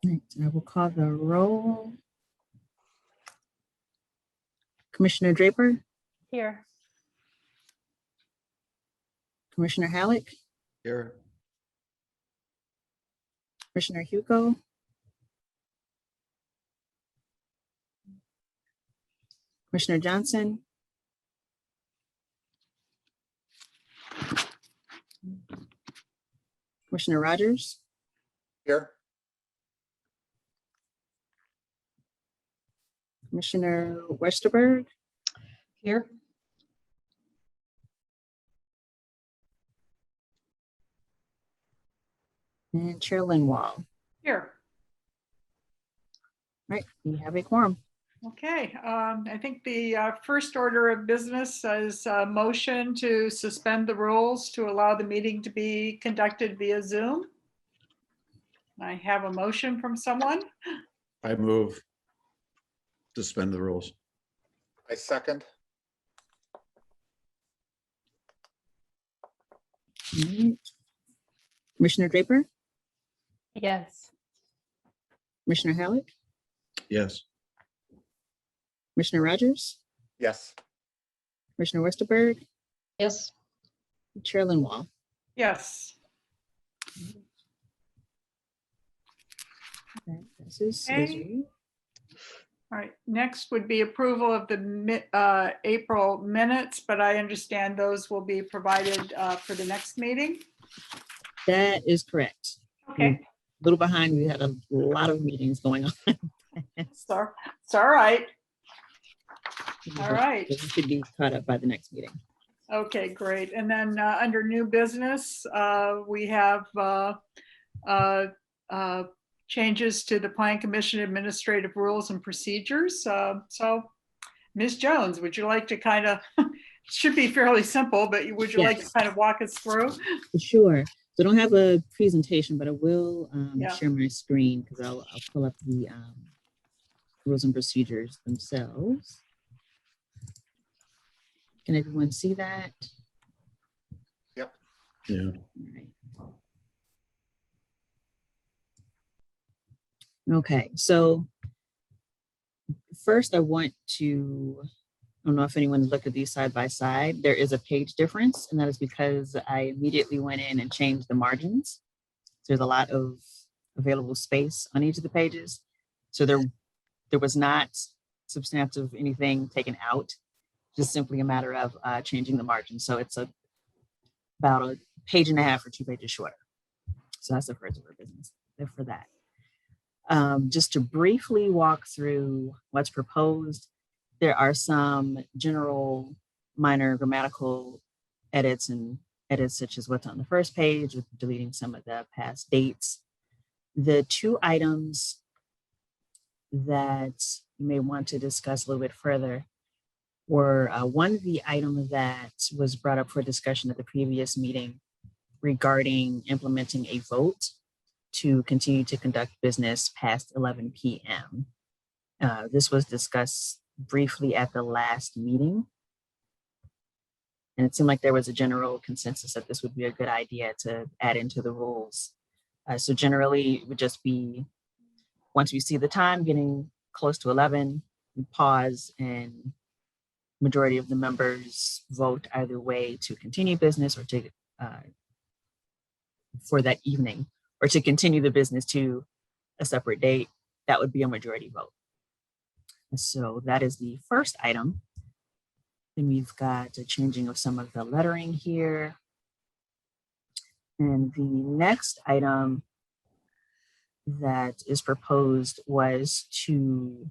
Right, I will call the roll. Commissioner Draper, Here. Commissioner Halleck, Here. Commissioner Hugo, Commissioner Johnson, Commissioner Rogers, Here. Commissioner Westerberg, Here. and Chair Linwall. Here. Right, we have a quorum. Okay, I think the first order of business is a motion to suspend the rules to allow the meeting to be conducted via Zoom. I have a motion from someone. I move. Suspend the rules. I second. All right. Commissioner Draper, Yes. Commissioner Halleck, Yes. Commissioner Rogers, Yes. Commissioner Westerberg, Yes. Chair Linwall. Yes. That passes Okay. 6-0. All right, next would be approval of the April minutes, but I understand those will be provided for the next meeting. That is correct. Okay, A little behind, we had a lot of meetings going on. so it's all right. All right. We should be caught up by the next meeting. Okay, great. And then under new business, we have changes to the Plan Commission Administrative Rules and Procedures. So Ms. Jones, would you like to kind of, should be fairly simple, but would you like to Yes. kind of walk us through? Sure. So I don't have a presentation, but I will Yeah. share my screen because I'll pull up the rules and procedures themselves. Can everyone see that? Yeah. All right. Okay, so first I want to, I don't know if anyone looked at these side by side. There is a page difference, and that is because I immediately went in and changed the margins. There's a lot of available space on each of the pages. So there was not substantive anything taken out, just simply a matter of changing the margin. So it's about a page and a half or 2 pages shorter. So that's the first order of business for that. Just to briefly walk through what's proposed, there are some general minor grammatical edits and edits such as what's on the first page with deleting some of the past dates. The 2 items that you may want to discuss a little bit further were one, the item that was brought up for discussion at the previous meeting regarding implementing a vote to continue to conduct business past 11 p.m. This was discussed briefly at the last meeting. And it seemed like there was a general consensus that this would be a good idea to add into the rules. So generally, it would just be, once we see the time getting close to 11, we pause and majority of the members vote either way to continue business or to, for that evening, or to continue the business to a separate date. That would be a majority vote. So that is the first item. Then we've got a changing of some of the lettering here. And the next item that is proposed was to,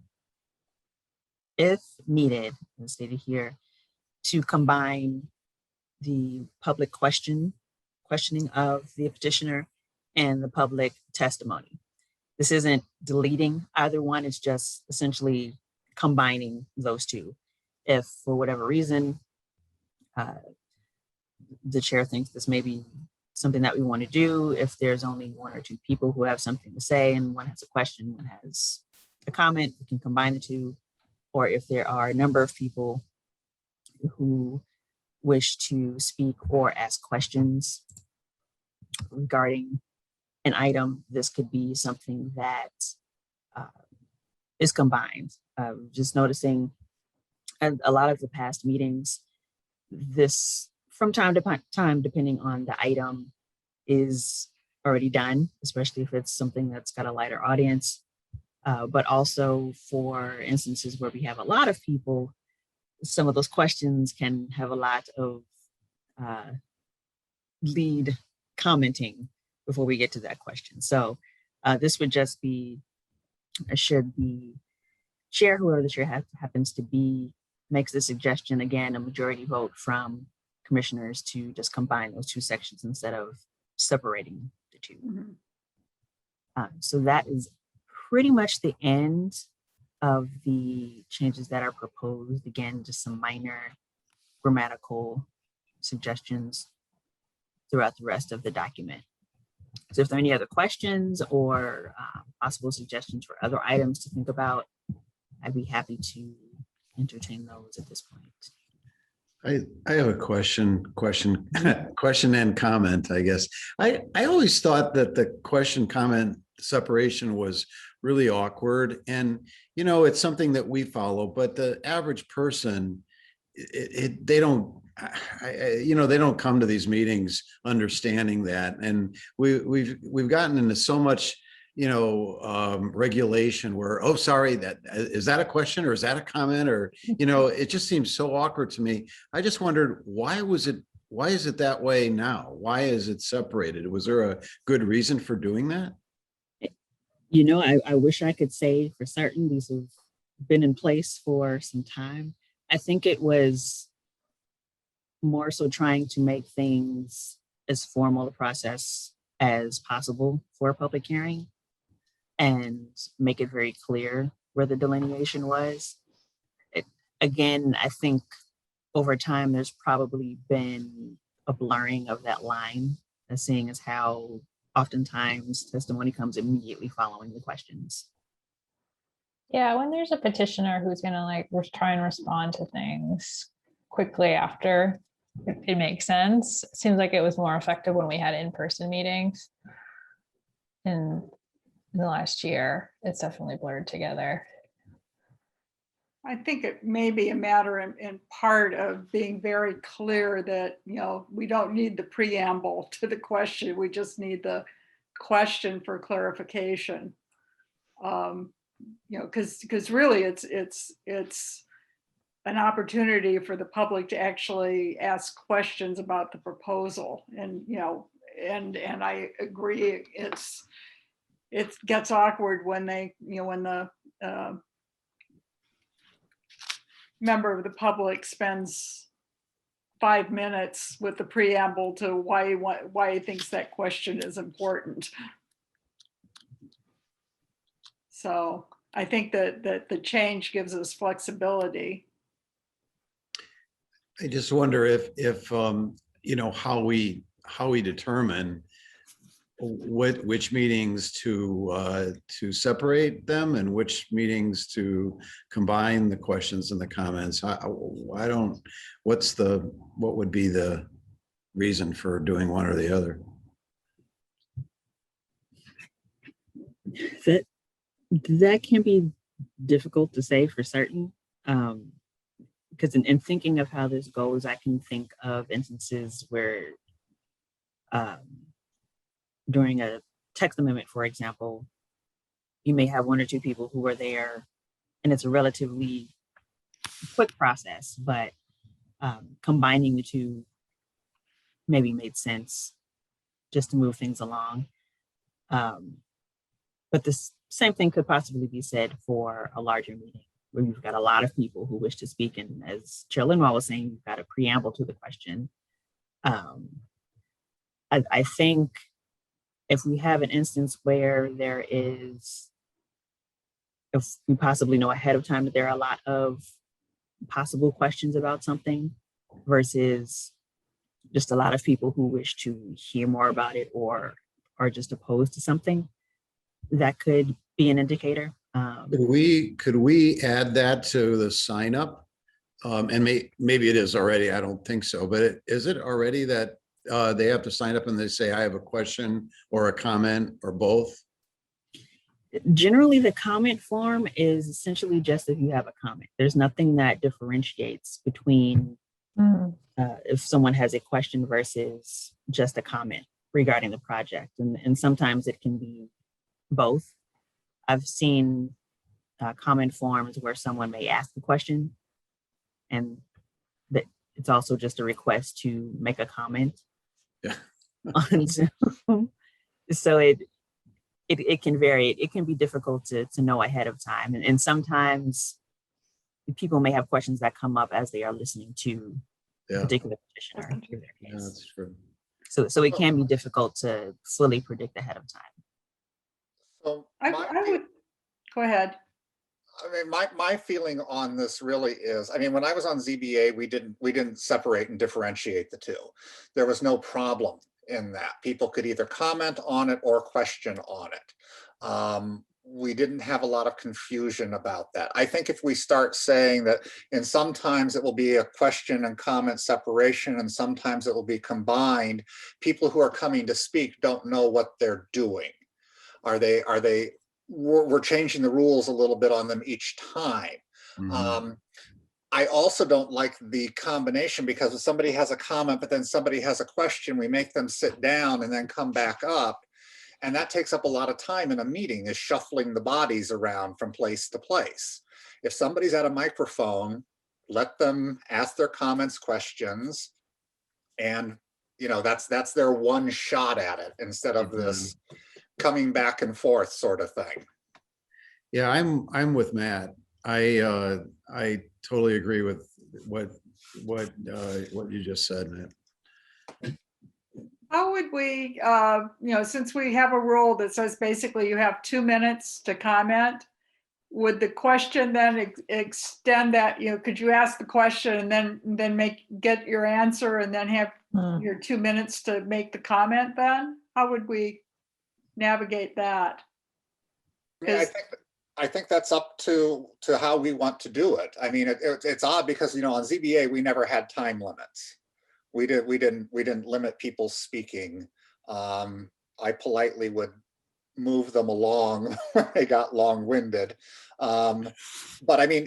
if needed, as stated here, to combine the public questioning of the petitioner and the public testimony. This isn't deleting either one, it's just essentially combining those 2. If for whatever reason, the chair thinks this may be something that we want to do, if there's only 1 or 2 people who have something to say and one has a question, one has a comment, we can combine the 2. Or if there are a number of people who wish to speak or ask questions regarding an item, this could be something that uh, is combined. Just noticing a lot of the past meetings, this from time to time, depending on the item, is already done, especially if it's something that's got a lighter audience. But also for instances where we have a lot of people, some of those questions can have a lot of lead commenting before we get to that question. So this would just be, should the chair, whoever the chair happens to be, makes the suggestion, again, a majority vote from commissioners to just combine those two sections instead of separating the two. So that is pretty much the end of the changes that are proposed. Again, just some minor grammatical suggestions throughout the rest of the document. So if there are any other questions or possible suggestions for other items to think about, I'd be happy to entertain those at this point. I have a question and comment, I guess. I always thought that the question comment separation was really awkward, and it's something that we follow, but the average person, they don't they don't come to these meetings understanding that, and we've gotten into so much regulation where, oh, sorry, that is that a question or is that a comment, or it just seems so awkward to me. I just wondered, why is it that way now? Why is it separated? Was there a good reason for doing that? I wish I could say for certain. These have been in place for some time. I think it was more so trying to make things as formal a process as possible for a public hearing and make it very clear where the delineation was. Again, I think over time, there's probably been a blurring of that line, seeing as how oftentimes testimony comes immediately following the questions. Yeah, when there's a petitioner who's gonna try and respond to things quickly after, it makes sense. It seems like it was more effective when we had in-person meetings. In the last year, it's definitely blurred together. I think it may be a matter in part of being very clear that, we don't need the preamble to the question. We just need the question for clarification. Because really it's an opportunity for the public to actually ask questions about the proposal. And, and I agree, it gets awkward when when the member of the public spends 5 minutes with the preamble to why he thinks that question is important. So I think that the change gives us flexibility. I just wonder if how we determine which meetings to separate them and which meetings to combine the questions and the comments. What would be the reason for doing one or the other? That can be difficult to say for certain, because in thinking of how this goes, I can think of instances where during a text amendment, for example, you may have one or two people who are there and it's a relatively quick process, but combining the two maybe made sense just to move things along. But the same thing could possibly be said for a larger meeting where you've got a lot of people who wish to speak. And as Chair Linwall was saying, you've got a preamble to the question. I think if we have an instance where if we possibly know ahead of time that there are a lot of possible questions about something versus just a lot of people who wish to hear more about it or are just opposed to something, that could be an indicator. Could we add that to the sign up? And maybe it is already, I don't think so, but is it already that they have to sign up and they say, I have a question or a comment or both? Generally, the comment form is essentially just if you have a comment. There's nothing that differentiates between if someone has a question versus just a comment regarding the project. And sometimes it can be both. I've seen comment forms where someone may ask a question and that it's also just a request to make a comment. Yeah. On Zoom. So it can vary. It can be difficult to know ahead of time. And sometimes people may have questions that come up as they are listening to a particular petitioner. In their Yeah, case. that's true. So it can be difficult to fully predict ahead of time. So I would, go ahead. I mean, my feeling on this really is, I mean, when I was on ZBA, we didn't separate and differentiate the two. There was no problem in that. People could either comment on it or question on it. We didn't have a lot of confusion about that. I think if we start saying that, and sometimes it will be a question and comment separation, and sometimes it will be combined, people who are coming to speak don't know what they're doing. We're changing the rules a little bit on them each time. I also don't like the combination, because if somebody has a comment, but then somebody has a question, we make them sit down and then come back up. And that takes up a lot of time in a meeting, is shuffling the bodies around from place to place. If somebody's at a microphone, let them ask their comments, questions, and that's their one shot at it, instead of this coming back and forth sort of thing. Yeah, I'm with Matt. I totally agree with what you just said, Matt. How would we, since we have a rule that says basically you have 2 minutes to comment, would the question then extend that, could you ask the question and then get your answer and then have your 2 minutes to make the comment then? How would we navigate that? Yeah, I think that's up to how we want to do it. I mean, it's odd because, on ZBA, we never had time limits. We didn't limit people's speaking. I politely would move them along when they got long-winded. But I mean,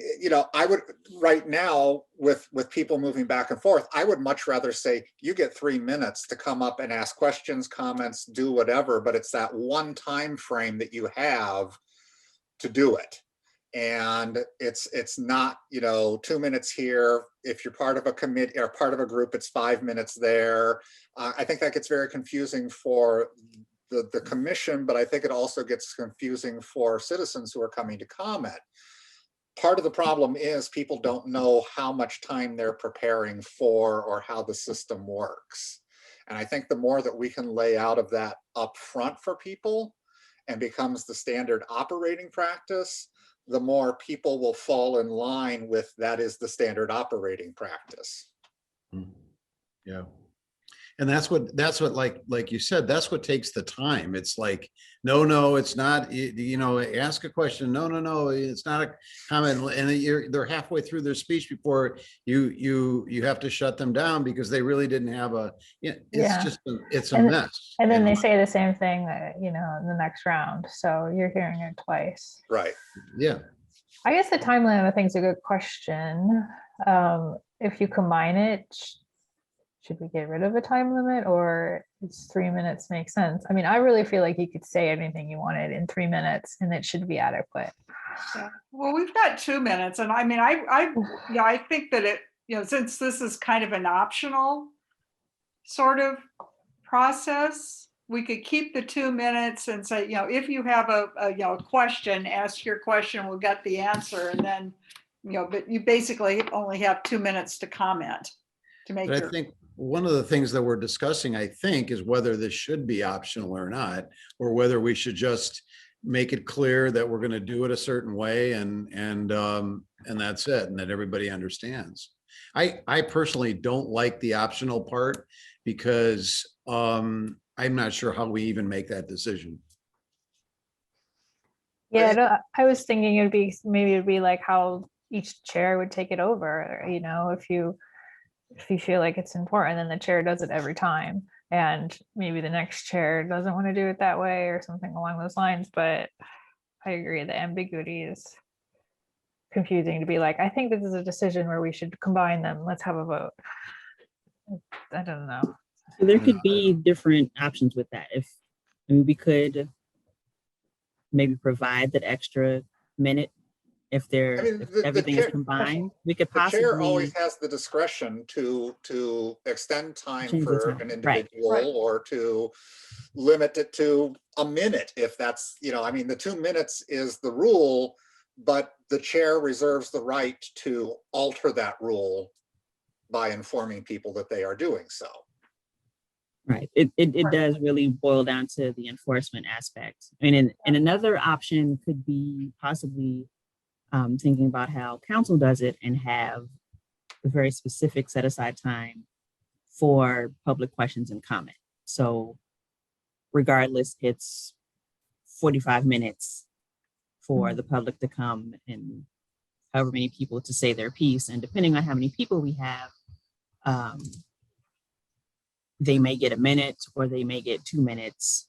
I would right now with people moving back and forth, I would much rather say you get 3 minutes to come up and ask questions, comments, do whatever, but it's that one time frame that you have to do it. And it's not 2 minutes here. If you're part of a committee or part of a group, it's 5 minutes there. I think that gets very confusing for the commission, but I think it also gets confusing for citizens who are coming to comment. Part of the problem is people don't know how much time they're preparing for or how the system works. And I think the more that we can lay out of that up front for people and becomes the standard operating practice, the more people will fall in line with that is the standard operating practice. Yeah. And that's what like you said, that's what takes the time. It's like, no, it's not, ask a question. No, it's not a comment. And they're halfway through their speech before you have to shut them down because they really didn't have it's a mess. And then they say the same thing, in the next round. So you're hearing it twice. Right. Yeah. I guess the time limit, I think, is a good question. If you combine it, should we get rid of a time limit, or does 3 minutes make sense? I mean, I really feel like you could say anything you wanted in 3 minutes and it should be adequate. Yeah. Well, we've got 2 minutes, and I mean, I think that it, since this is kind of an optional sort of process, we could keep the 2 minutes and say, if you have a question, ask your question, we'll get the answer, and then, but you basically only have 2 minutes to comment to make I think one of the things that we're discussing, I think, is whether this should be optional or not, or whether we should just make it clear that we're going to do it a certain way and that's it, and that everybody understands. I personally don't like the optional part because I'm not sure how we even make that decision. Yeah, I was thinking it'd be like how each chair would take it over. If you if you feel like it's important, then the chair does it every time. And maybe the next chair doesn't want to do it that way or something along those lines. But I agree, the ambiguity is confusing to be like, I think this is a decision where we should combine them. Let's have a vote. I don't know. So there could be different options with that. We could maybe provide that extra minute if I mean, if everything is combined. We could the chair always possibly has the discretion to extend time change the for time. an Right. individual or to limit it to a minute if that's, I mean, the 2 minutes is the rule, but the chair reserves the right to alter that rule by informing people that they are doing so. Right. It does really boil down to the enforcement aspect. I mean, and another option could be possibly thinking about how council does it and have a very specific set aside time for public questions and comment. So regardless, it's 45 minutes for the public to come and however many people to say their piece. And depending on how many people we have, they may get a minute or they may get 2 minutes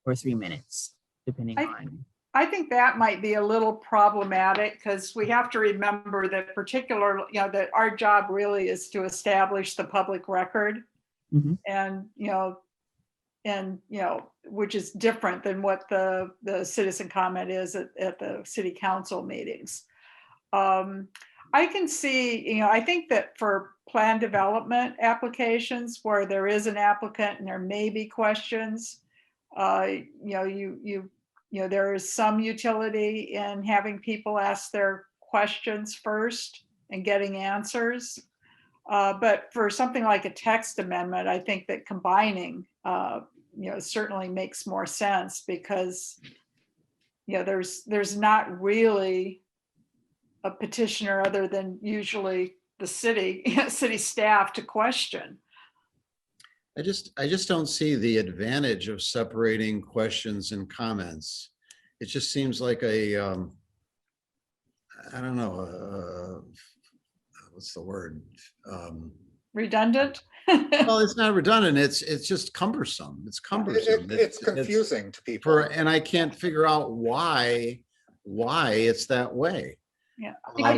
or 3 minutes, depending on. I think that might be a little problematic because we have to remember that that our job really is to establish the public record. Mhm. And, which is different than what the citizen comment is at the city council meetings. I can see, I think that for plan development applications where there is an applicant and there may be questions, there is some utility in having people ask their questions first and getting answers. But for something like a text amendment, I think that combining, certainly makes more sense because, there's not really a petitioner other than usually the city staff to question. I just don't see the advantage of separating questions and comments. It just seems like I don't know, what's the word? Redundant? Well, it's not redundant. It's just cumbersome. It's cumbersome. It's confusing to people. And I can't figure out why it's that way. Yeah. I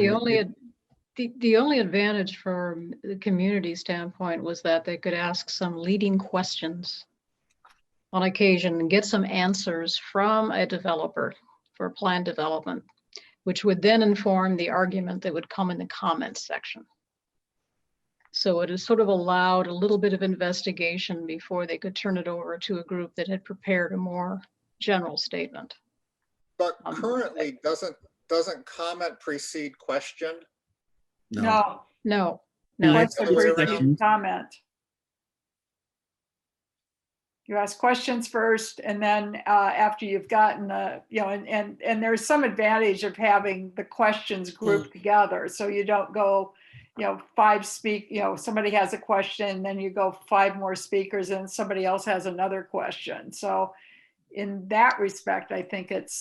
think the only advantage from the community standpoint was that they could ask some leading questions on occasion and get some answers from a developer for plan development, which would then inform the argument that would come in the comments section. So it is sort of allowed a little bit of investigation before they could turn it over to a group that had prepared a more general statement. But currently, doesn't comment precede question? No. It's Question just for questions. comment. You ask questions first, and then after you've gotten and there's some advantage of having the questions grouped together, so you don't go, somebody has a question, then you go 5 more speakers, and somebody else has another question. So in that respect, I think it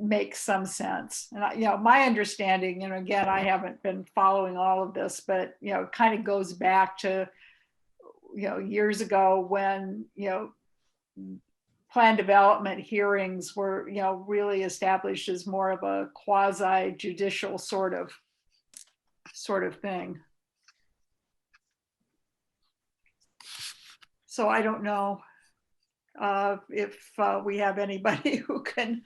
makes some sense. And my understanding, again, I haven't been following all of this, but it kind of goes back to years ago when plan development hearings were really established as more of a quasi judicial sort of thing. So I don't know if we have anybody who can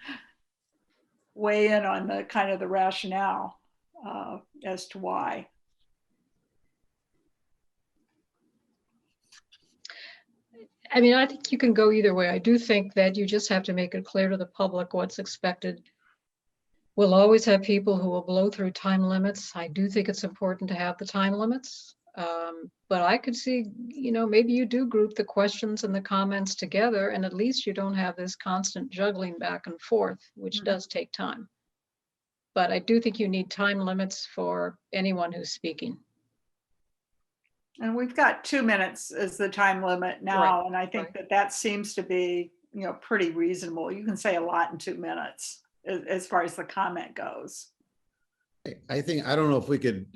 weigh in on the kind of the rationale as to why. I mean, I think you can go either way. I do think that you just have to make it clear to the public what's expected. We'll always have people who will blow through time limits. I do think it's important to have the time limits. But I could see, maybe you do group the questions and the comments together, and at least you don't have this constant juggling back and forth, which does take time. But I do think you need time limits for anyone who's speaking. And we've got 2 minutes as the time limit now. Right, And I think right. that seems to be, pretty reasonable. You can say a lot in 2 minutes as far as the comment goes. I think, I don't know if we could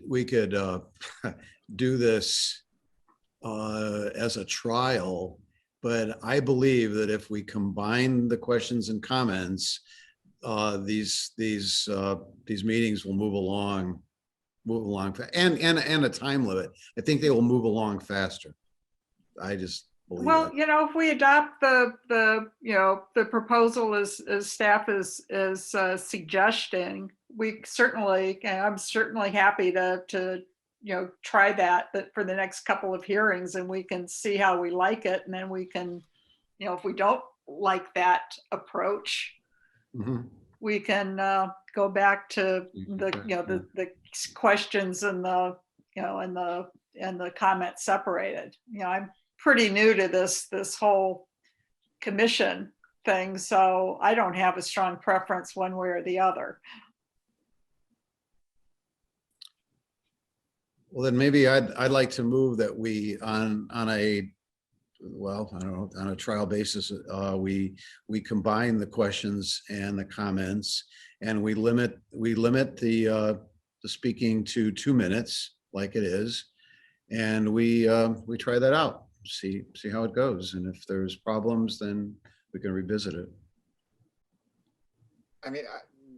do this as a trial, but I believe that if we combine the questions and comments, these meetings will move along, and a time limit. I think they will move along faster. I just believe Well, that. you know, if we adopt the proposal as staff is suggesting, we certainly, and I'm certainly happy to try that, but for the next couple of hearings, and we can see how we like it, and then we can, if we don't like that approach, Mhm. we can go back to the questions and the comments separated. I'm pretty new to this whole commission thing, so I don't have a strong preference one way or the other. Well, then maybe I'd like to move that we on a, well, I don't know, on a trial basis, we combine the questions and the comments, and we limit the speaking to 2 minutes like it is. And we try that out, see how it goes. And if there's problems, then we can revisit it. I mean,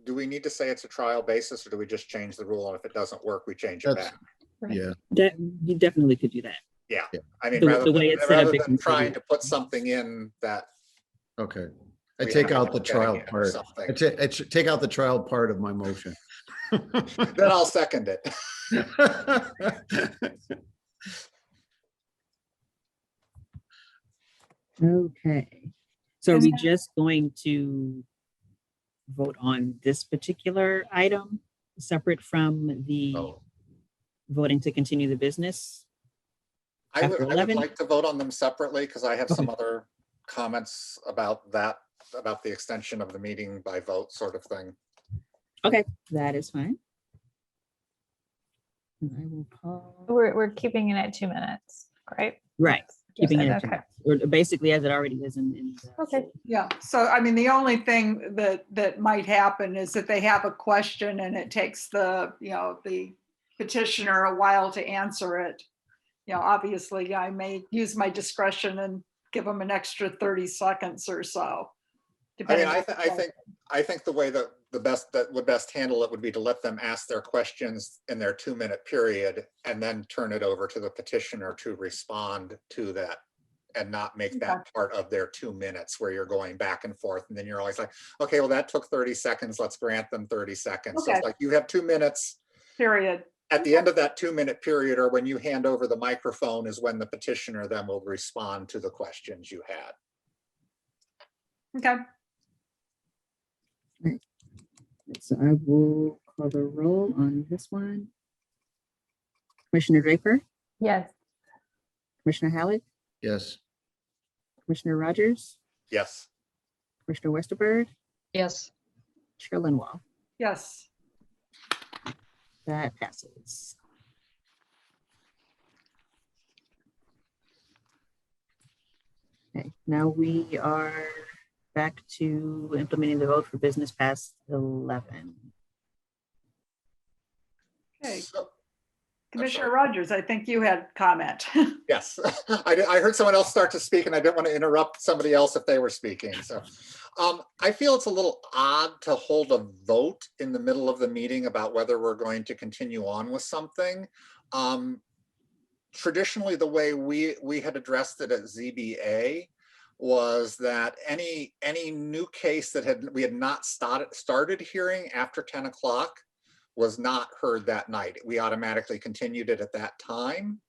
do we need to say it's a trial basis, or do we just change the rule? And if it doesn't work, we change it That's, back? yeah. You definitely could do that. Yeah. Yeah. I mean, The way it's set up, rather it than can trying be- to put something in that. Okay. I we take have to out the look at trial again or part. something. I take out the trial part of my motion. Then I'll second it. Okay. So are And we then- just going to vote on this particular item separate from the Oh. voting to continue the business? I After would 11? like to vote on them separately because I have some Okay. other comments about that, about the extension of the meeting by vote sort of thing. Okay, that is fine. And I will pause. We're keeping it at 2 minutes, right? Right, keeping it Okay. at 2 minutes, or basically as it already is in the- Okay. Yeah, so I mean, the only thing that might happen is that they have a question and it takes the petitioner a while to answer it. Obviously I may use my discretion and give them an extra 30 seconds or so. I mean, depending on- I think the way that would best handle it would be to let them ask their questions in their 2-minute period and then turn it over to the petitioner to respond to that, and not make that part of their 2 minutes where you're going back and forth. And then you're always like, okay, well, that took 30 seconds. Let's grant them 30 seconds. So Okay. it's like you have 2 minutes. Period. At the end of that 2-minute period, or when you hand over the microphone, is when the petitioner then will respond to the questions you had. Okay. So I will call the roll on this one. Commissioner Draper, Yes. Commissioner Halleck, Yes. Commissioner Rogers, Yes. Commissioner Westerberg, Yes, Chair Linwall. Yes. That passes. Okay, now we are back to implementing the vote for business past 11. Okay. So- Commissioner Rogers, I think you had comment. Yes, I heard someone else start to speak and I didn't want to interrupt somebody else if they were speaking. So I feel it's a little odd to hold a vote in the middle of the meeting about whether we're going to continue on with something. Traditionally, the way we had addressed it at ZBA was that any new case that we had not started hearing after 10 o'clock was not heard that night. We automatically continued it at that time.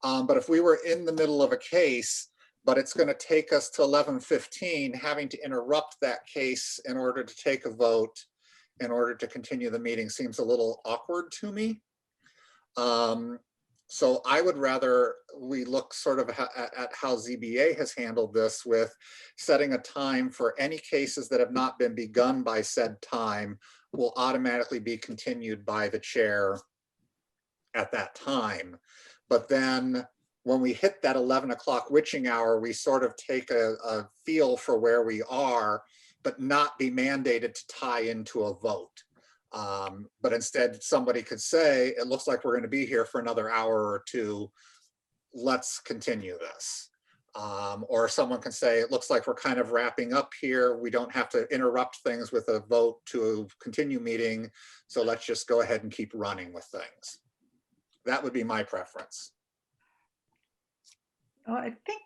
But if we were in the middle of a case, but it's going to take us to 11:15, having to interrupt that case in order to take a vote, in order to continue the meeting, seems a little awkward to me. So I would rather we look sort of at how ZBA has handled this, with setting a time for any cases that have not been begun by said time will automatically be continued by the chair at that time. But then when we hit that 11 o'clock witching hour, we sort of take a feel for where we are, but not be mandated to tie into a vote. But instead, somebody could say, it looks like we're going to be here for another hour or two. Let's continue this. Or someone can say, it looks like we're kind of wrapping up here. We don't have to interrupt things with a vote to continue meeting. So let's just go ahead and keep running with things. That would be my preference. Well, I think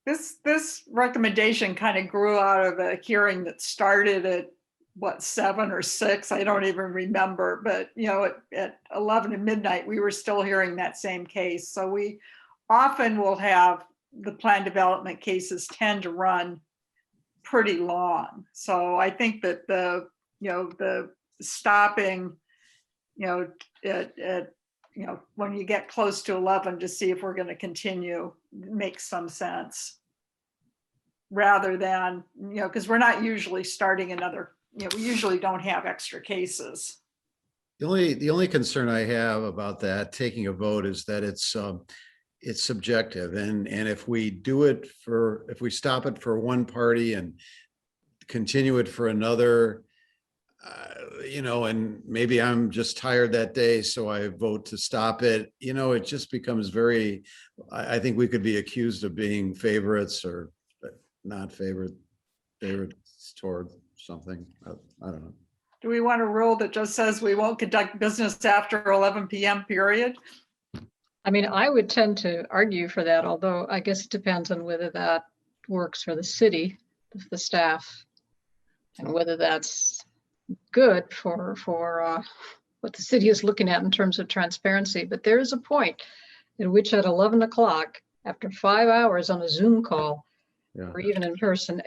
this recommendation kind of grew out of a hearing that started at what, 7 or 6, I don't even remember, but you know, at 11 at midnight, we were still hearing that same case. So we often will have the plan development cases tend to run pretty long. So I think that the stopping, at when you get close to 11 to see if we're going to continue makes some sense. Rather than, because we're not usually starting another, we usually don't have extra cases. The only concern I have about that taking a vote is that it's subjective, and if we stop it for one party and continue it for another, and maybe I'm just tired that day, so I vote to stop it. It just becomes very. I think we could be accused of being favorites or not favorites toward something. I don't know. Do we want a rule that just says we won't conduct business after 11 p.m. period? I mean, I would tend to argue for that, although I guess it depends on whether that works for the city, the staff, and whether that's good for what the city is looking at in terms of transparency. But there is a point at which at 11 o'clock, after 5 hours on a Zoom call, Yeah. or even in person,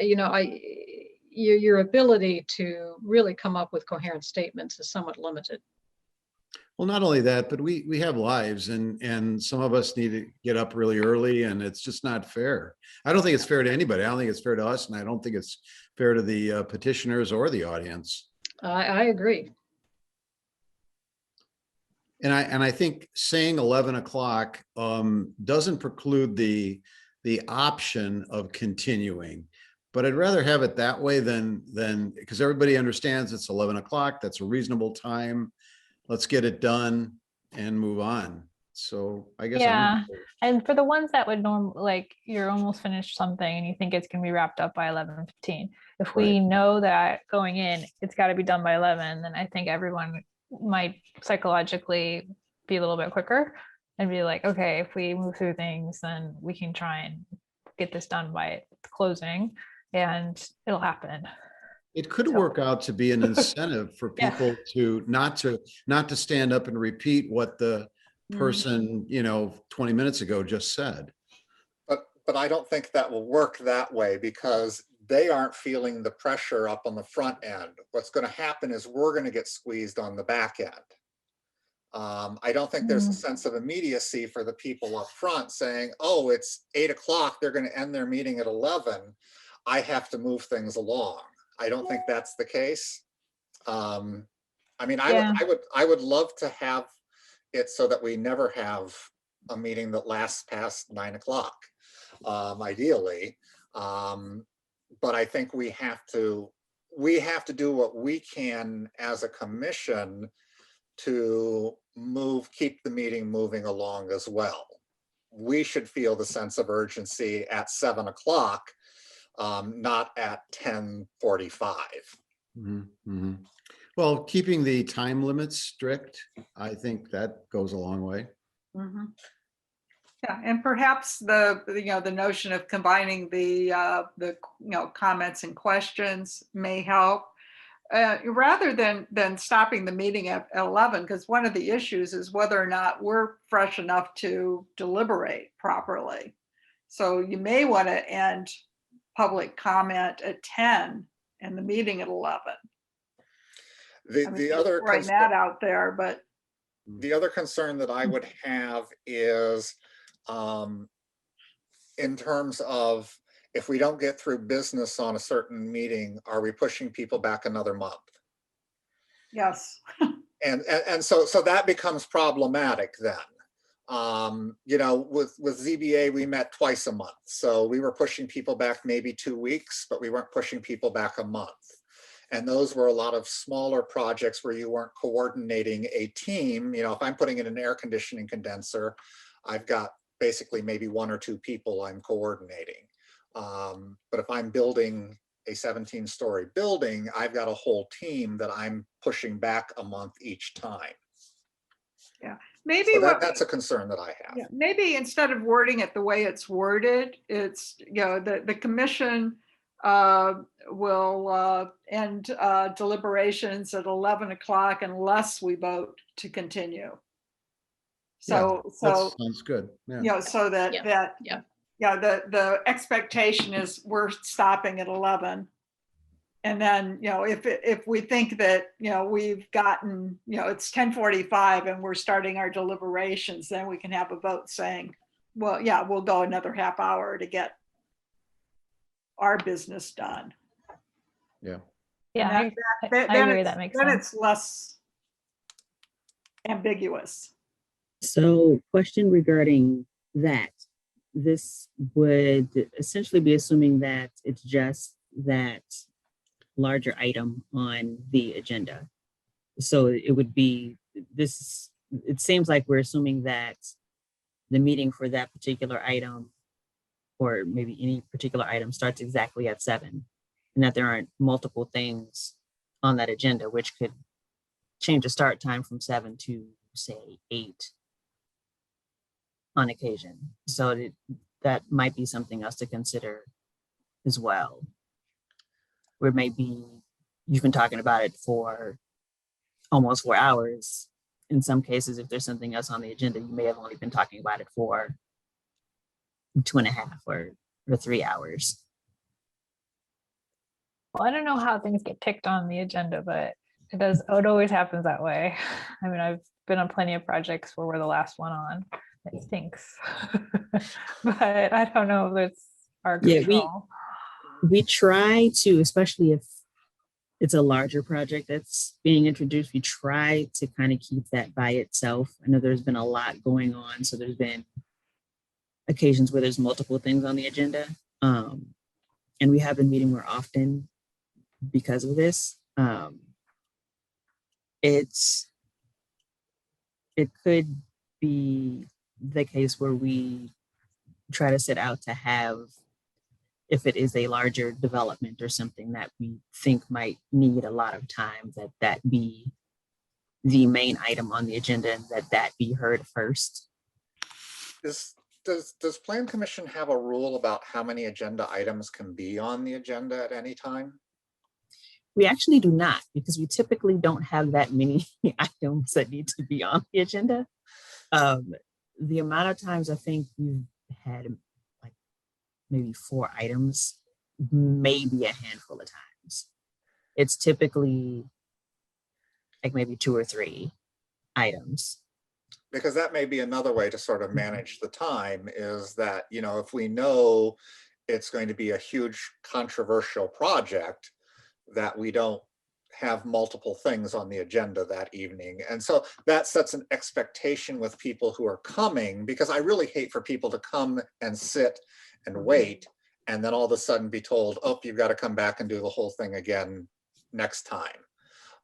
your ability to really come up with coherent statements is somewhat limited. Well, not only that, but we have lives, and some of us need to get up really early, and it's just not fair. I don't think it's fair to anybody. I don't think it's fair to us, and I don't think it's fair to the petitioners or the audience. I agree. And I think saying 11 o'clock doesn't preclude the option of continuing, but I'd rather have it that way than because everybody understands it's 11 o'clock. That's a reasonable time. Let's get it done and move on. So I guess. Yeah. And for the ones that would like you're almost finished something and you think it's going to be wrapped up by 11:15. If we know that going in, it's got to be done by 11, then I think everyone might psychologically be a little bit quicker and be like, okay, if we move through things, then we can try and get this done by closing and it'll happen. It could work out to be an incentive for people to not to stand up and repeat what the person 20 minutes ago just said. But I don't think that will work that way because they aren't feeling the pressure up on the front end. What's going to happen is we're going to get squeezed on the back end. I don't think there's a sense of immediacy for the people up front saying, oh, it's 8 o'clock. They're going to end their meeting at 11. I have to move things along. I don't think that's the case. I mean, I would love to have it so that we never have a meeting that lasts past 9 o'clock, ideally. But I think we have to do what we can as a commission to keep the meeting moving along as well. We should feel the sense of urgency at 7 o'clock, not at 10:45. Mm-hmm. Well, keeping the time limits strict, I think that goes a long way. Mm-hmm. Yeah, and perhaps the notion of combining the comments and questions may help, rather than stopping the meeting at 11, because one of the issues is whether or not we're fresh enough to deliberate properly. So you may want to end public comment at 10 and the meeting at 11. The other throwing that out there, but the other concern that I would have is in terms of if we don't get through business on a certain meeting, are we pushing people back another month? Yes. and so that becomes problematic then. With ZBA, we met twice a month. So we were pushing people back maybe 2 weeks, but we weren't pushing people back a month. And those were a lot of smaller projects where you weren't coordinating a team. You know, if I'm putting in an air conditioning condenser, I've got basically maybe 1 or 2 people I'm coordinating. But if I'm building a 17-story building, I've got a whole team that I'm pushing back a month each time. Maybe So what, that's a concern that I have. yeah, maybe instead of wording it the way it's worded, it's, you know, the commission will end deliberations at 11 o'clock unless we vote to continue. So, That sounds good. Yeah. you know, so that, Yeah. yeah, the expectation is we're stopping at 11. And then, you know, if we think that, you know, we've gotten, you know, it's 10:45 and we're starting our deliberations, then we can have a vote saying, well, yeah, we'll go another half hour to get our business done. Yeah, And I agree. That makes then sense. it's less ambiguous. So question regarding that. This would essentially be assuming that it's just that larger item on the agenda. So it would be this, it seems like we're assuming that the meeting for that particular item, or maybe any particular item, starts exactly at 7, and that there aren't multiple things on that agenda, which could change the start time from 7 to say 8 on occasion. So that might be something else to consider as well. Where maybe you've been talking about it for almost 4 hours. In some cases, if there's something else on the agenda, you may have only been talking about it for 2.5 or 3 hours. Well, I don't know how things get picked on the agenda, but it always happens that way. I mean, I've been on plenty of projects where we're the last one on. It stinks. But I don't know if it's our control. We try to, especially if it's a larger project that's being introduced, we try to kind of keep that by itself. I know there's been a lot going on, so there's been occasions where there's multiple things on the agenda. And we have been meeting more often because of this. It could be the case where we try to set out to have, if it is a larger development or something that we think might need a lot of time, that be the main item on the agenda and that be heard first. Does Plan Commission have a rule about how many agenda items can be on the agenda at any time? We actually do not, because we typically don't have that many items that need to be on the agenda. The amount of times I think we've had like maybe 4 items, maybe a handful of times. It's typically like maybe 2 or 3 items. Because that may be another way to sort of manage the time, is that, you know, if we know it's going to be a huge controversial project, that we don't have multiple things on the agenda that evening. And so that sets an expectation with people who are coming, because I really hate for people to come and sit and wait and then all of a sudden be told, oh, you've got to come back and do the whole thing again next time.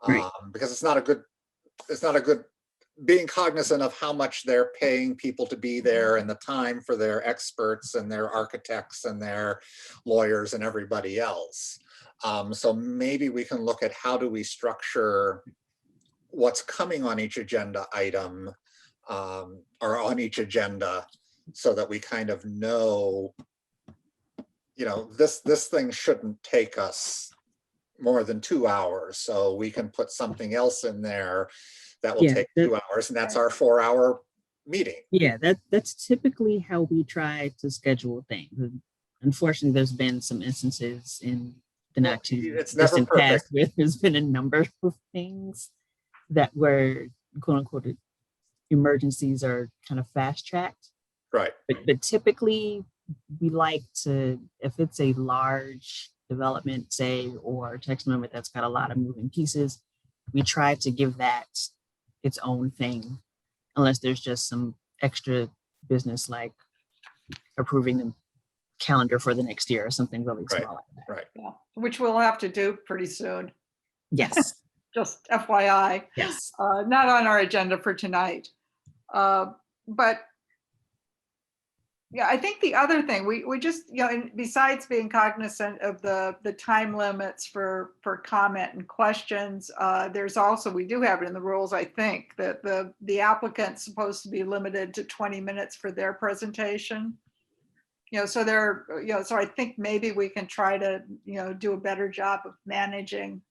Right. Because it's not a good being cognizant of how much they're paying people to be there and the time for their experts and their architects and their lawyers and everybody else. So maybe we can look at how do we structure what's coming on each agenda item or on each agenda, so that we kind of know, you know, this thing shouldn't take us more than 2 hours. So we can put something else in there that will take 2 hours, and that's our 4-hour meeting. Yeah, that's typically how we try to schedule things. Unfortunately, there's been some instances in the not too distant past where there's been a number of things that were quote unquote emergencies are kind of fast tracked. Right. But typically we like to, if it's a large development, say, or text amendment that's got a lot of moving pieces, we try to give that its own thing, unless there's just some extra business like approving the calendar for the next year or something really small like that. Right. Yeah, which we'll have to do pretty soon. Yes, just FYI. yes. Not on our agenda for tonight. But yeah, I think the other thing we just, and besides being cognizant of the time limits for comment and questions, there's also, we do have it in the rules, I think, that the applicant's supposed to be limited to 20 minutes for their presentation. So so I think maybe we can try to, do a better job of managing,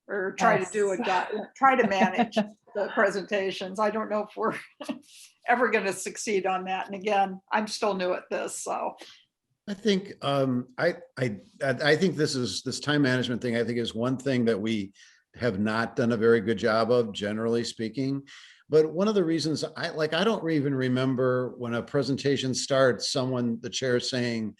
or try to manage the presentations. I don't know if we're ever going to succeed on that. And again, I'm still new at this, so. I think I think this time management thing, I think, is one thing that we have not done a very good job of, generally speaking. But one of the reasons I don't even remember when a presentation starts, the chair saying,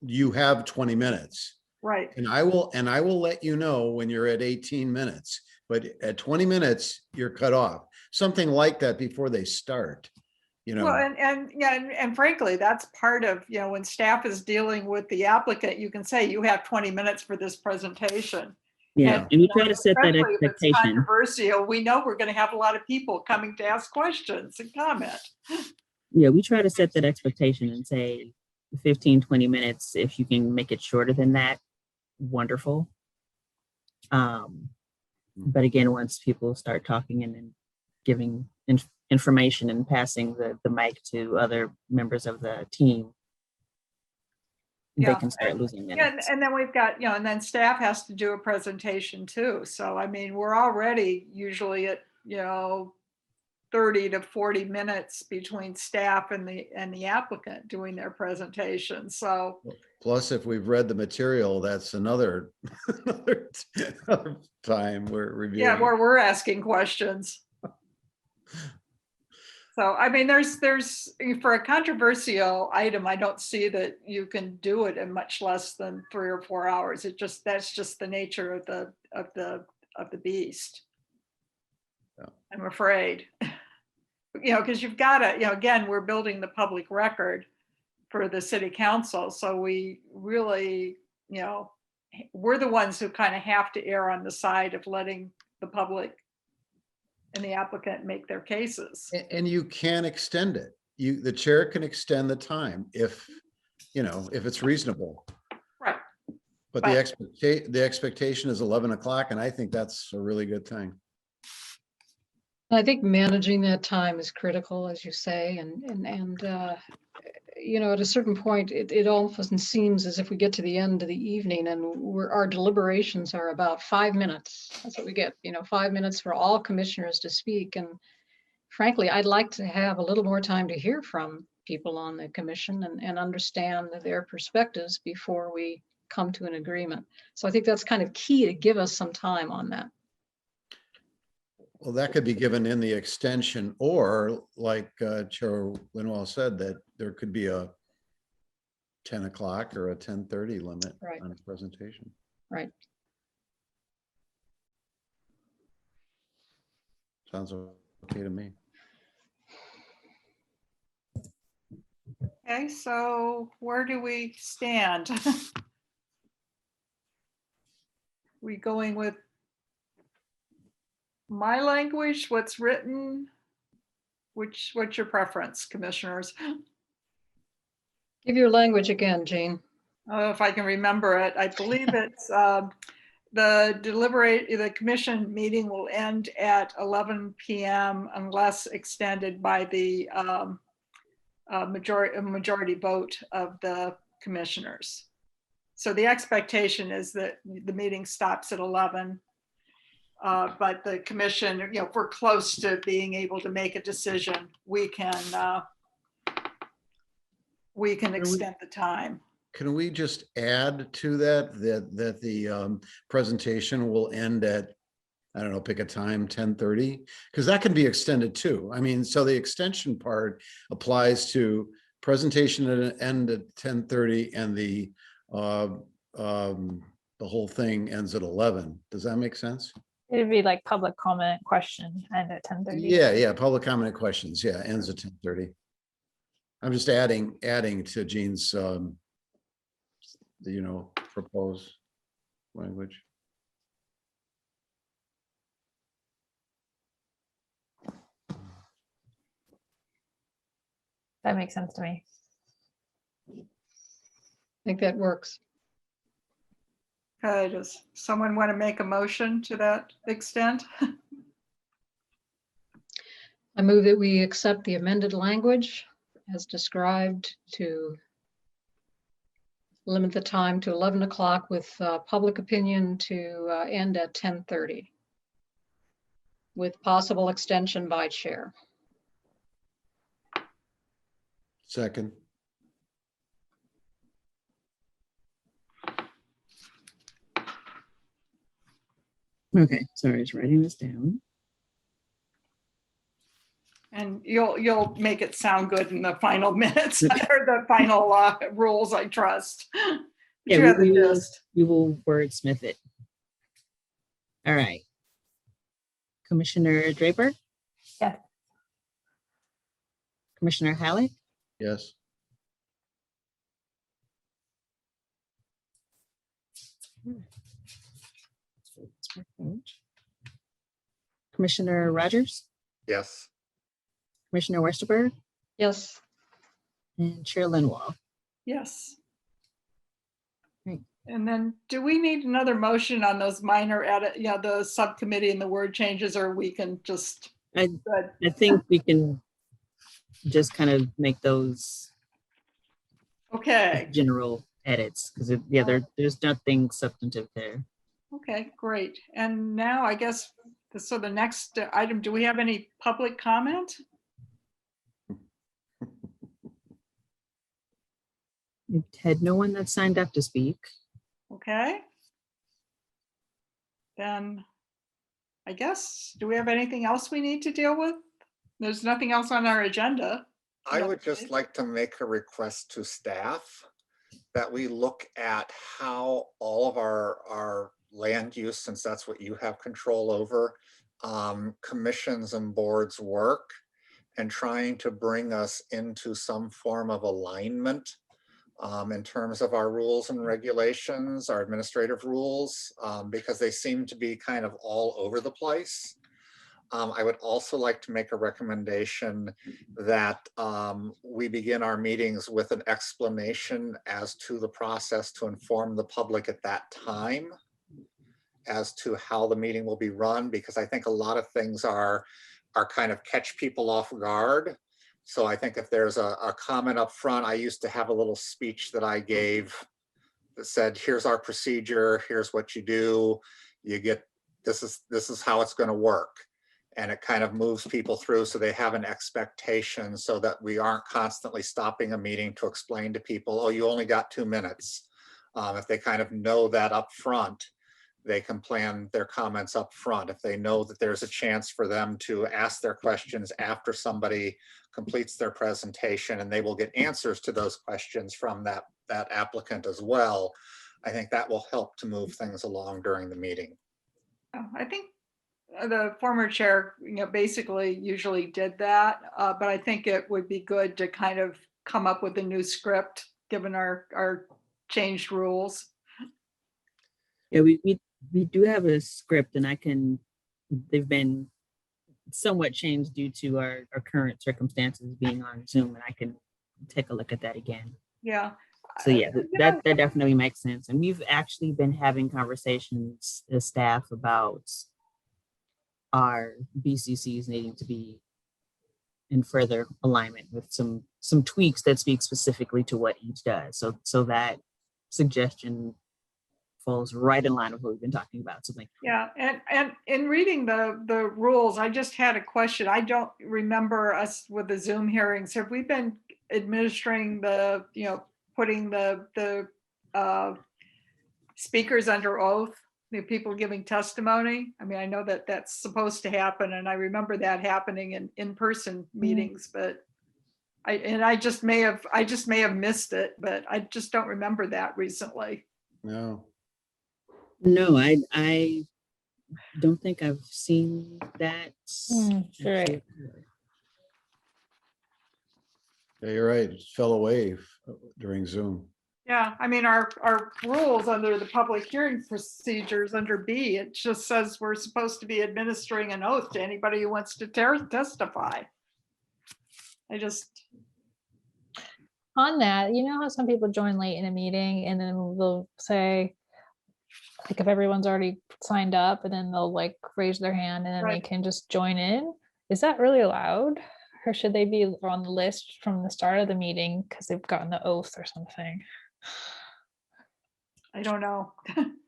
you have 20 minutes. Right. And I will let you know when you're at 18 minutes, but at 20 minutes, you're cut off. Something like that before they start, Well, and frankly, that's part of, when staff is dealing with the applicant, you can say you have 20 minutes for this presentation. Yeah, and we try to set that Especially if it's expectation. controversial, we know we're going to have a lot of people coming to ask questions and comment. Yeah, we try to set that expectation and say 15, 20 minutes. If you can make it shorter than that, wonderful. But again, once people start talking and then giving information and passing the mic to other members of the team, they can start losing minutes. And then we've got, and then staff has to do a presentation too. So, I mean, we're already usually at, 30 to 40 minutes between staff and the applicant doing their presentation. So plus, if we've read the material, that's another time we're reviewing. Yeah, where we're asking questions. So, I mean, there's for a controversial item, I don't see that you can do it in much less than 3 or 4 hours. That's just the nature of the beast. Yeah. I'm afraid, because you've got to, again, we're building the public record for the city council. So we really, we're the ones who kind of have to err on the side of letting the public and the applicant make their cases. And you can extend it. The chair can extend the time if it's reasonable. Right. But the expectation is 11 o'clock, and I think that's a really good thing. I think managing that time is critical, as you say, and at a certain point, it often seems as if we get to the end of the evening and our deliberations are about 5 minutes. That's what we get, 5 minutes for all commissioners to speak. And frankly, I'd like to have a little more time to hear from people on the commission and understand their perspectives before we come to an agreement. So I think that's kind of key to give us some time on that. Well, that could be given in the extension, or like Chair Linwell said, that there could be a 10 o'clock or a 10:30 limit on a presentation. Right. Sounds okay to me. Okay, so where do we stand? We going with my language, what's written? What's your preference, commissioners? Give your language again, Jean. If I can remember it, I believe it's the commission meeting will end at 11 p.m. unless extended by the majority vote of the commissioners. So the expectation is that the meeting stops at 11. But the commission, if we're close to being able to make a decision, we can extend the time. Can we just add to that the presentation will end at, I don't know, pick a time, 10:30, because that can be extended too. I mean, so the extension part applies to presentation at an end at 10:30, and the whole thing ends at 11. Does that make sense? It'd be like public comment question and at 10:30. Yeah, public comment and questions. Yeah, ends at 10:30. I'm just adding to Jean's proposed language. That makes sense to me. I think that works. Okay, does someone want to make a motion to that extent? I move that we accept the amended language as described to limit the time to 11 o'clock with public opinion to end at 10:30 with possible extension by chair. Second. Okay, sorry, just writing this down. And you'll make it sound good in the final minutes or the final rules, I trust. Yeah, You have the we will, gist. we will wordsmith it. All right. Commissioner Draper? Yes. Commissioner Halleck? Yes. Commissioner Rogers? Yes. Commissioner Westerberg? Yes, And Chair Linwall? Yes. Great. And then do we need another motion on those minor edit, the subcommittee and the word changes, or we can just? I Good. think we can just kind of make those Okay, general edits because there's nothing substantive there. okay, great. And now I guess, so the next item, do we have any public comment? We had no one that signed up to speak. Okay. Then I guess, do we have anything else we need to deal with? There's nothing else on our agenda. I No, would just okay. like to make a request to staff that we look at how all of our land use, since that's what you have control over, commissions and boards work, and trying to bring us into some form of alignment in terms of our rules and regulations, our administrative rules, because they seem to be kind of all over the place. I would also like to make a recommendation that we begin our meetings with an explanation as to the process to inform the public at that time as to how the meeting will be run, because I think a lot of things are kind of catch people off guard. So I think if there's a comment up front, I used to have a little speech that I gave that said, here's our procedure, here's what you do, you get, this is how it's going to work. And it kind of moves people through so they have an expectation so that we aren't constantly stopping a meeting to explain to people, oh, you only got 2 minutes. If they kind of know that up front, they can plan their comments up front. If they know that there's a chance for them to ask their questions after somebody completes their presentation and they will get answers to those questions from that applicant as well, I think that will help to move things along during the meeting. I think the former chair, basically usually did that, but I think it would be good to kind of come up with a new script, given our changed rules. Yeah, we do have a script, and they've been somewhat changed due to our current circumstances being on Zoom, and I can take a look at that again. Yeah. So yeah, that definitely makes sense. And we've actually been having conversations as staff about our BCCs needing to be in further alignment with some tweaks that speak specifically to what each does. So that suggestion falls right in line with what we've been talking about. So thank you. Yeah, and in reading the rules, I just had a question. I don't remember us with the Zoom hearings. Have we been administering putting the speakers under oath, the people giving testimony? I mean, I know that that's supposed to happen, and I remember that happening in person meetings, but I just may have missed it, but I just don't remember that recently. No. No, I don't think I've seen that. Right. Yeah, you're right. It fell away during Zoom. Yeah, I mean, our rules under the public hearing procedures under B, it just says we're supposed to be administering an oath to anybody who wants to testify. On that, you know how some people join late in a meeting and then they'll say, like if everyone's already signed up and then they'll like raise their hand and then they Right. can just join in. Is that really allowed? Or should they be on the list from the start of the meeting because they've gotten the oath or something? I don't know.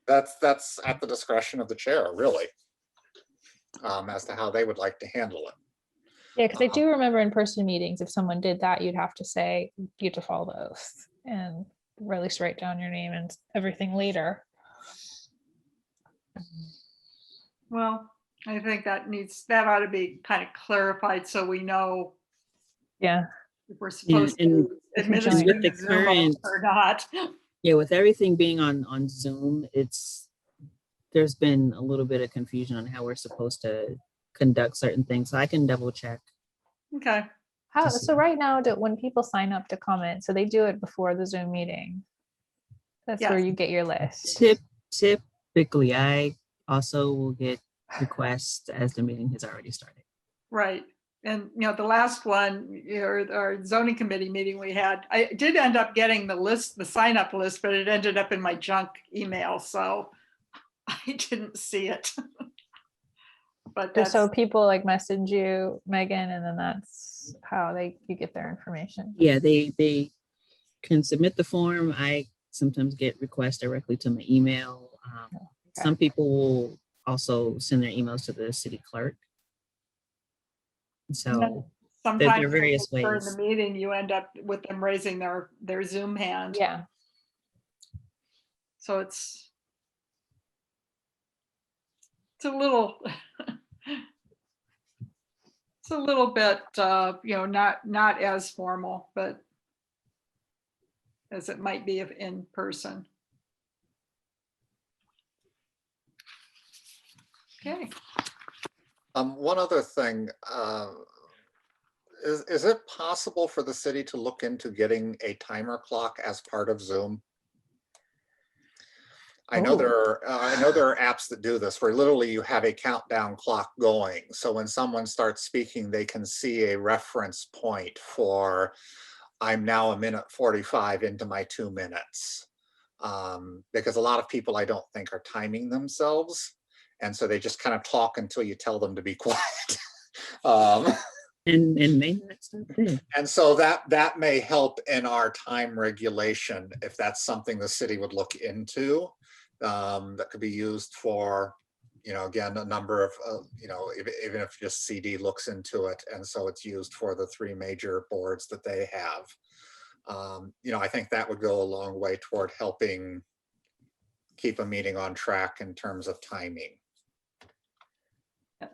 That's at the discretion of the chair, really, as to how they would like to handle it. Yeah, because I do remember in-person meetings, if someone did that, you'd have to say, you have to follow the oath and release write down your name and everything later. Well, I think that ought to be kind of clarified so we know Yeah. if we're supposed and to if we're administer joining. With the the Zoom oath current- or not. Yeah, with everything being on Zoom, there's been a little bit of confusion on how we're supposed to conduct certain things. So I can double check. Okay, How, see. so right now, when people sign up to comment, so they do it before the Zoom meeting. That's where Yes. you get your list. Typically, I also will get requests as the meeting has already started. right. And, the last one, our zoning committee meeting we had, I did end up getting the sign up list, but it ended up in my junk email, so I didn't see it. But Just so that's, people like message you, Megan, and then that's how you get their information. Yeah, they can submit the form. I sometimes get requests directly to my email. Some people will also send their emails to the city clerk. So sometimes are various during ways. the meeting, you end up with them raising their Zoom hand. Yeah. So it's a little, it's a little bit, not as formal, but as it might be in person. Okay, One other thing, is it possible for the city to look into getting a timer clock as part of Zoom? I know there are apps that do this where literally you have a countdown clock going. So when someone starts speaking, they can see a reference point for, I'm now 1:45 into my 2 minutes. Because a lot of people I don't think are timing themselves. And so they just kind of talk until you tell them to be quiet. And maybe that's not there. And so that may help in our time regulation if that's something the city would look into. That could be used for, again, a number of, even if just CD looks into it. And so it's used for the 3 major boards that they have. I think that would go a long way toward helping keep a meeting on track in terms of timing.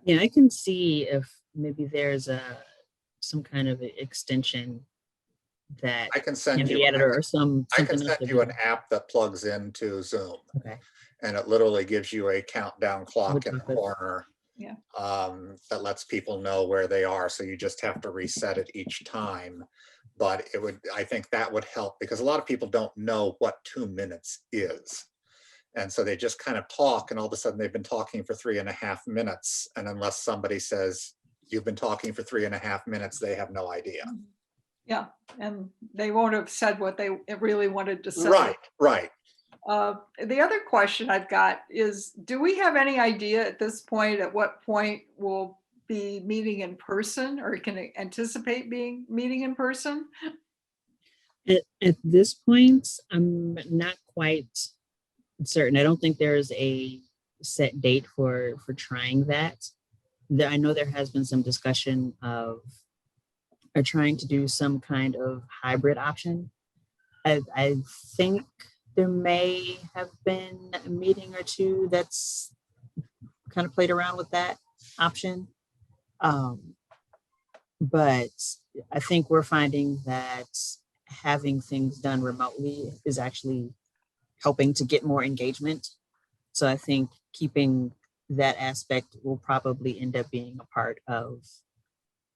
Yeah, I can see if maybe there's some kind of extension that I can send can you, be added or something else send to you an do. app that plugs into Zoom. Okay. And it literally gives you a countdown clock Would in the be good. corner. Yeah. That lets people know where they are. So you just have to reset it each time. But I think that would help because a lot of people don't know what 2 minutes is. And so they just kind of talk and all of a sudden they've been talking for 3.5 minutes. And unless somebody says, you've been talking for 3.5 minutes, they have no idea. yeah, and they won't have said what they really wanted to say. Right. The other question I've got is, do we have any idea at this point at what point we'll be meeting in person or can anticipate meeting in person? At this point, I'm not quite certain. I don't think there's a set date for trying that. I know there has been some discussion of trying to do some kind of hybrid option. I think there may have been a meeting or two that's kind of played around with that option. But I think we're finding that having things done remotely is actually helping to get more engagement. So I think keeping that aspect will probably end up being a part of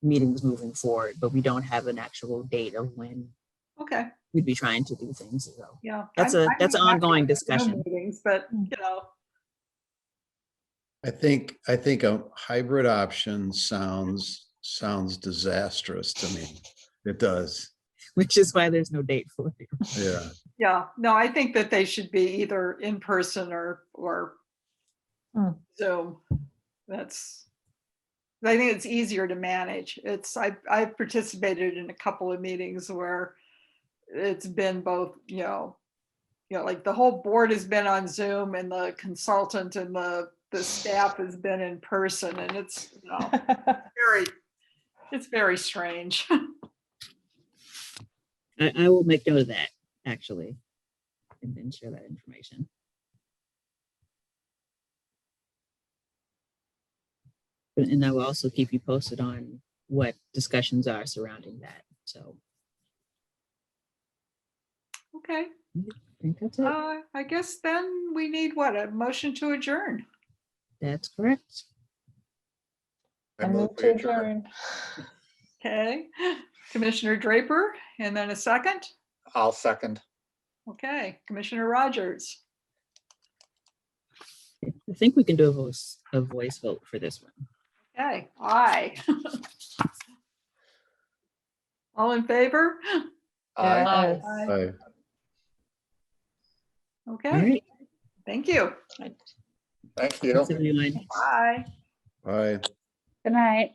meetings moving forward, but we don't have an actual date of when Okay, we'd be trying to do things. So yeah. that's I'm an ongoing happy with Zoom discussion. meetings, but I think a hybrid option sounds disastrous to me. It does. which is why there's no date for it. Yeah. Yeah, no, I think that they should be either in person or Hmm. Zoom. I think it's easier to manage. I've participated in a couple of meetings where it's been both, like the whole board has been on Zoom and the consultant and the staff has been in person, and it's very strange. I will make note of that, actually, and then share that information. And I will also keep you posted on what discussions are surrounding that. So Okay, I think that's it. I guess then we need what, a motion to adjourn. That's correct. I move to adjourn. Okay, Commissioner Draper, and then a second. I'll second. Okay, Commissioner Rogers. I think we can do a voice vote for this one. Okay, aye. All in favor? Aye. Yes. Aye. All Okay, right. thank you. Thank you. Thanks, everyone. Bye. Bye. Good night.